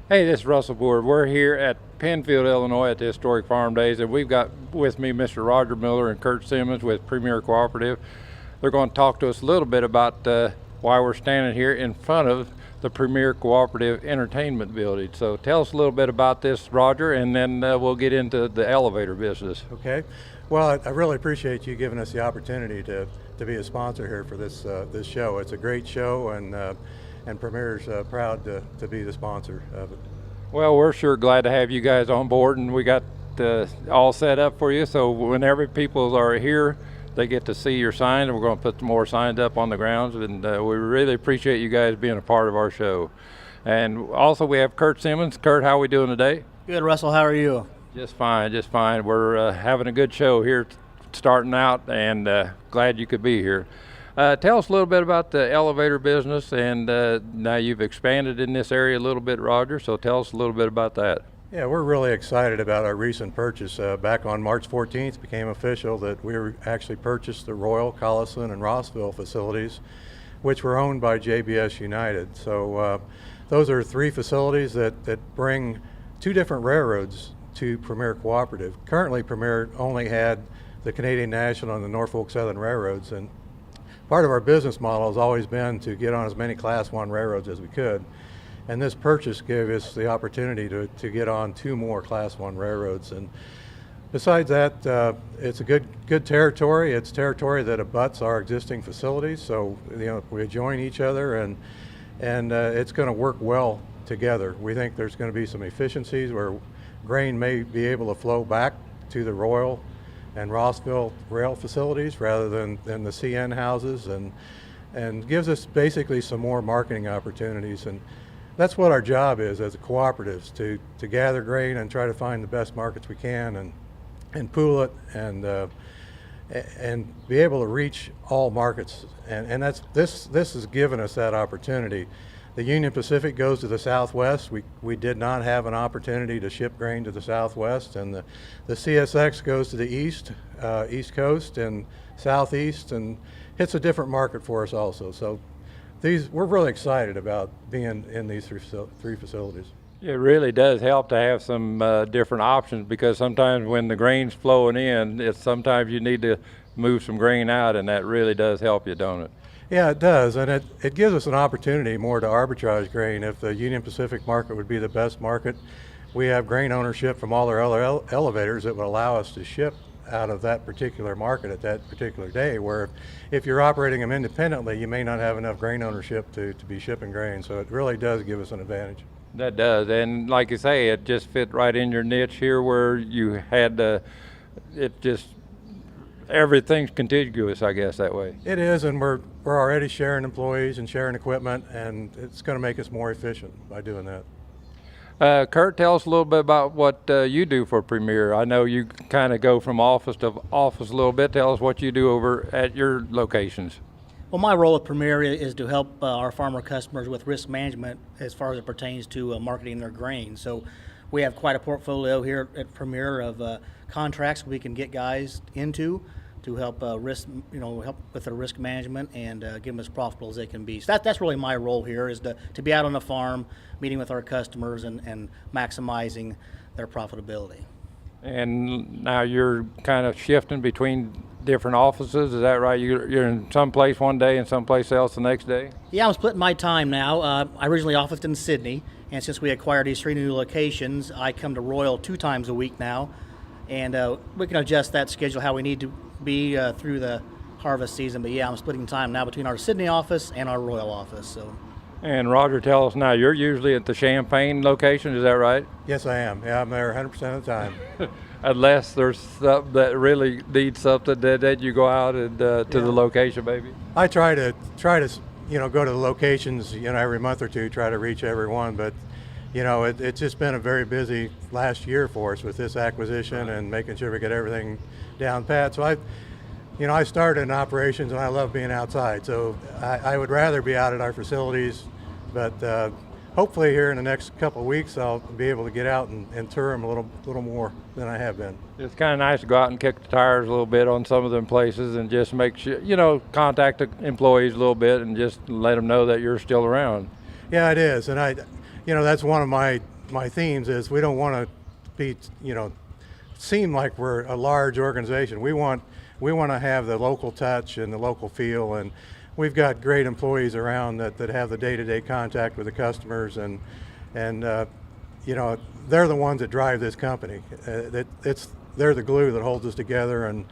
Hey, this is Russell Buhr. We're here at Penfield, Illinois at the Historic Farm Days, and we've got with me Mr. Roger Miller and Kurt Simmons with Premier Cooperative. They're going to talk to us a little bit about why we're standing here in front of the Premier Cooperative Entertainment Building. So tell us a little bit about this, Roger, and then we'll get into the elevator business. Okay. Well, I really appreciate you giving us the opportunity to be a sponsor here for this show. It's a great show, and Premier's proud to be the sponsor of it. Well, we're sure glad to have you guys on board, and we got all set up for you. So whenever people are here, they get to see your sign, and we're going to put some more signs up on the grounds. And we really appreciate you guys being a part of our show. And also, we have Kurt Simmons. Kurt, how are we doing today? Good, Russell. How are you? Just fine, just fine. We're having a good show here starting out, and glad you could be here. Tell us a little bit about the elevator business, and now you've expanded in this area a little bit, Roger, so tell us a little bit about that. Yeah, we're really excited about our recent purchase. Back on March 14th, it became official that we actually purchased the Royal, Collison, and Rossville facilities, which were owned by JBS United. So those are three facilities that bring two different railroads to Premier Cooperative. Currently, Premier only had the Canadian National and the Norfolk Southern railroads, and part of our business model has always been to get on as many Class 1 railroads as we could. And this purchase gave us the opportunity to get on two more Class 1 railroads. And besides that, it's a good territory. It's territory that abuts our existing facilities, so we adjoin each other, and it's going to work well together. We think there's going to be some efficiencies where grain may be able to flow back to the Royal and Rossville rail facilities rather than the CN houses, and gives us basically some more marketing opportunities. And that's what our job is as a cooperative, to gather grain and try to find the best markets we can, and pool it, and be able to reach all markets. And this has given us that opportunity. The Union Pacific goes to the southwest. We did not have an opportunity to ship grain to the southwest, and the CSX goes to the east coast and southeast, and hits a different market for us also. So we're really excited about being in these three facilities. It really does help to have some different options, because sometimes when the grain's flowing in, sometimes you need to move some grain out, and that really does help you, don't it? Yeah, it does, and it gives us an opportunity more to arbitrage grain. If the Union Pacific market would be the best market, we have grain ownership from all our other elevators that would allow us to ship out of that particular market at that particular day, where if you're operating them independently, you may not have enough grain ownership to be shipping grain. So it really does give us an advantage. That does, and like you say, it just fit right in your niche here, where you had everything's contiguous, I guess, that way. It is, and we're already sharing employees and sharing equipment, and it's going to make us more efficient by doing that. Kurt, tell us a little bit about what you do for Premier. I know you kind of go from office to office a little bit. Tell us what you do over at your locations. Well, my role at Premier is to help our farmer customers with risk management as far as it pertains to marketing their grain. So we have quite a portfolio here at Premier of contracts we can get guys into to help help with their risk management and give them as profitable as they can be. So that's really my role here, is to be out on the farm, meeting with our customers and maximizing their profitability. And now you're kind of shifting between different offices, is that right? You're in some place one day and someplace else the next day? Yeah, I'm splitting my time now. I originally officed in Sydney, and since we acquired these three new locations, I come to Royal 2 times a week now, and we can adjust that schedule how we need to be through the harvest season. But yeah, I'm splitting time now between our Sydney office and our Royal office. So. And Roger, tell us now, you're usually at the Champaign location, is that right? Yes, I am. Yeah, I'm there 100% of the time. Unless there's something that really needs something, that you go out and to the location, maybe. I try to go to the locations every month or two, try to reach everyone, but it's just been a very busy last year for us with this acquisition and making sure we get everything down pat. So I started in operations, and I love being outside, so I would rather be out at our facilities, but hopefully here in the next couple of weeks I'll be able to get out and tour them a little more than I have been. It's kind of nice to go out and kick the tires a little bit on some of them places, and just make sure, contact the employees a little bit and just let them know that you're still around. Yeah, it is, and that's one of my my themes is we don't want to be, seem like we're a large organization. We want to have the local touch and the local feel, and we've got great employees around that have the day-to-day contact with the customers, and they're the ones that drive this company. They're the glue that holds us together, and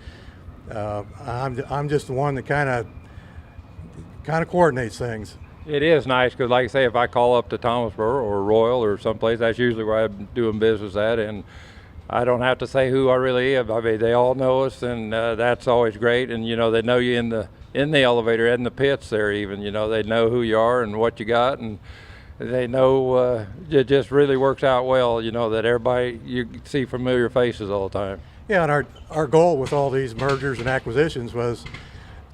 I'm just the one that kind of coordinates things. It is nice because, like I say, if I call up to Thomasboro or Royal or someplace, that's usually where I'm doing business at, and I don't have to say who I really am. I mean, they all know us, and that's always great. And they know you in the elevator, in the pits there even. They know who you are and what you got, and they know it just really works out well. That everybody, you see familiar faces all the time. Yeah, and our goal with all these mergers and acquisitions was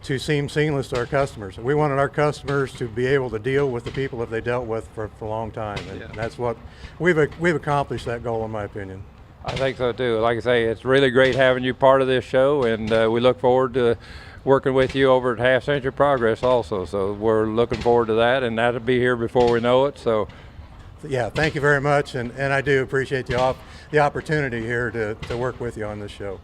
to seem seamless to our customers. We wanted our customers to be able to deal with the people that they dealt with for a long time, and that's what we've accomplished that goal, in my opinion. I think so too. Like I say, it's really great having you part of this show, and we look forward to working with you over at Half Century Progress also. So we're looking forward to that, and that'll be here before we know it. So yeah, thank you very much, and I do appreciate the opportunity here to work with you on this show.